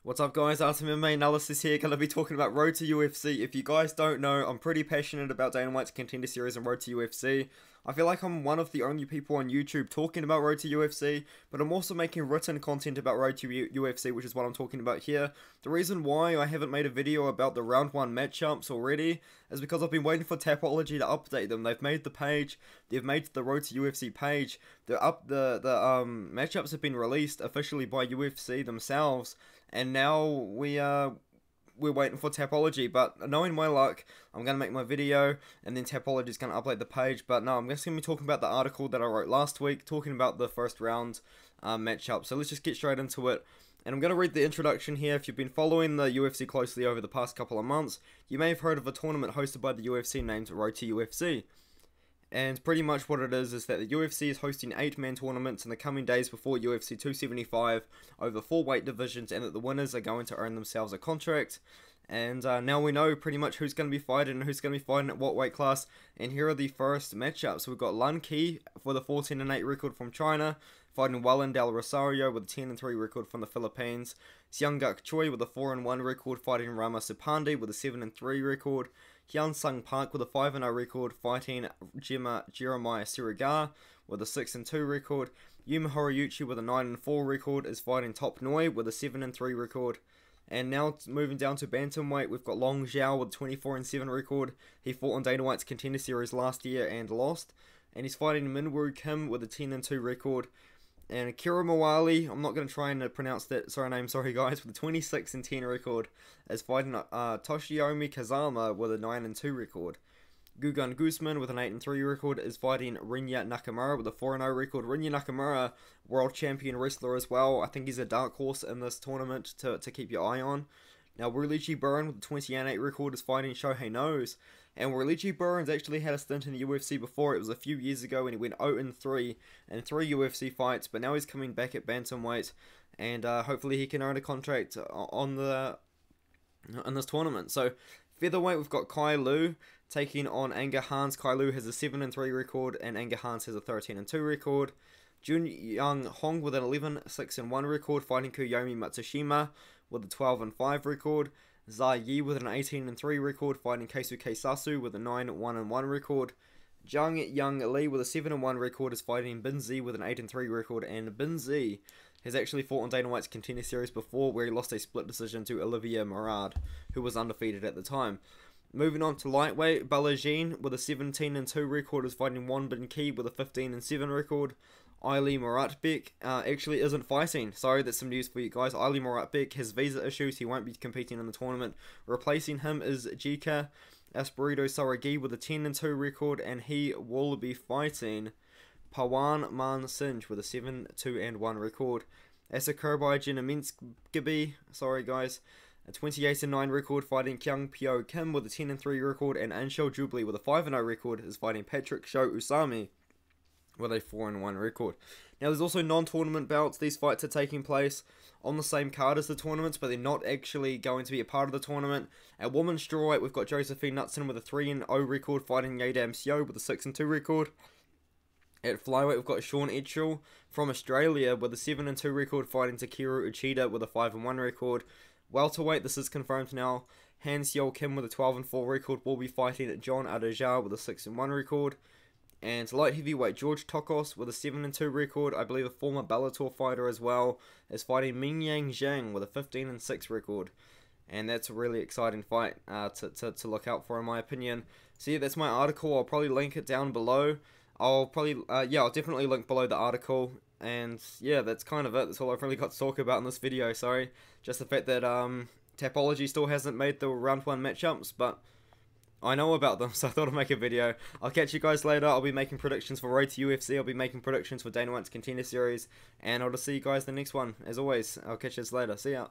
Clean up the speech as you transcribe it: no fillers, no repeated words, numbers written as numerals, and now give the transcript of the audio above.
What's up guys, Artem MMA Analysis here, going to be talking about Road to UFC. If you guys don't know, I'm pretty passionate about Dana White's Contender Series and Road to UFC. I feel like I'm one of the only people on YouTube talking about Road to UFC, but I'm also making written content about Road to UFC, which is what I'm talking about here. The reason why I haven't made a video about the round 1 matchups already is because I've been waiting for Tapology to update them. They've made the page, they've made the Road to UFC page, the matchups have been released officially by UFC themselves, and now we're waiting for Tapology. But knowing my luck, I'm going to make my video and then Tapology is going to upload the page. But no, I'm just going to be talking about the article that I wrote last week, talking about the first round matchup. So let's just get straight into it. And I'm going to read the introduction here. If you've been following the UFC closely over the past couple of months, you may have heard of a tournament hosted by the UFC named Road to UFC. And pretty much what it is that the UFC is hosting 8-man tournaments in the coming days before UFC 275 over 4 weight divisions, and that the winners are going to earn themselves a contract. And now we know pretty much who's going to be fighting and who's going to be fighting at what weight class. And here are the first matchups. We've got Lan Qi for the 14-8 record from China, fighting Wallin Del Rosario with a 10-3 record from the Philippines. Seung Guk Choi with a 4-1 record, fighting Rama Supandi with a 7-3 record. Hyun Sung Park with a 5-0 record, fighting Jeremiah Sirigar with a 6-2 record. Yuma Horiyuchi with a 9-4 record is fighting Top Noi with a 7-3 record. And now moving down to bantamweight, we've got Long Zhao with a 24-7 record. He fought on Dana White's Contender Series last year and lost. And he's fighting Minwoo Kim with a 10-2 record. And Akira Mawali, I'm not going to try and pronounce that surname, sorry guys, with a 26-10 record, is fighting Toshiomi Kazama with a 9-2 record. Gugun Guzman with an 8-3 record is fighting Rinya Nakamura with a 4-0 record. Rinya Nakamura, world champion wrestler as well. I think he's a dark horse in this tournament to keep your eye on. Now, Rulichi Burn with a 28 record is fighting Shohei Nose. And Rulichi Burns actually had a stint in the UFC before. It was a few years ago when he went 0-3 in 3 UFC fights. But now he's coming back at bantamweight. And hopefully he can earn a contract in this tournament. So, featherweight, we've got Kai Lu taking on Anger Hans. Kai Lu has a 7-3 record and Anger Hans has a 13-2 record. Jun Young Hong with an 11-6-1 record, fighting Kiyomi Matsushima with a 12-5 record. Zai Yi with an 18-3 record, fighting Keisuke Sasu with a 9-1-1 record. Zhang Yang Li with a 7-1 record is fighting Bin Zi with an 8-3 record, and Bin Zi has actually fought on Dana White's Contender Series before, where he lost a split decision to Olivier Murad, who was undefeated at the time. Moving on to lightweight, Balajin with a 17-2 record is fighting Won Bin Ki with a 15-7 record. Ali Muratbek actually isn't fighting. Sorry, that's some news for you guys. Ali Muratbek has visa issues. He won't be competing in the tournament. Replacing him is Jika Espirito Saragi with a 10-2 record, and he will be fighting Pawan Man Sinj with a 7-2-1 record. Asakurbai Jinaminskgibi, sorry guys, a 28-9 record, fighting Kyung Pyo Kim with a 10-3 record, and Anshel Jubilee with a 5-0 record is fighting Patrick Sho Usami with a 4-1 record. Now, there's also non-tournament bouts. These fights are taking place on the same card as the tournaments, but they're not actually going to be a part of the tournament. At women's strawweight, we've got Josephine Knutson with a 3-0 record, fighting Yadam Seo with a 6-2 record. At flyweight, we've got Sean Edgell from Australia with a 7-2 record, fighting Takeru Uchida with a 5-1 record. Welterweight, this is confirmed now, Han Seol Kim with a 12-4 record will be fighting John Adajar with a 6-1 record. And light heavyweight, George Tokos with a 7-2 record, I believe a former Bellator fighter as well, is fighting Mingyang Zhang with a 15-6 record. And that's a really exciting fight to look out for, in my opinion. So yeah, that's my article. I'll probably link it down below. I'll definitely link below the article. And yeah, that's kind of it. That's all I've really got to talk about in this video, sorry. Just the fact that Tapology still hasn't made the round 1 matchups, but I know about them, so I thought I'd make a video. I'll catch you guys later. I'll be making predictions for Road to UFC. I'll be making predictions for Dana White's Contender Series. And I'll just see you guys in the next one. As always, I'll catch you later. See ya.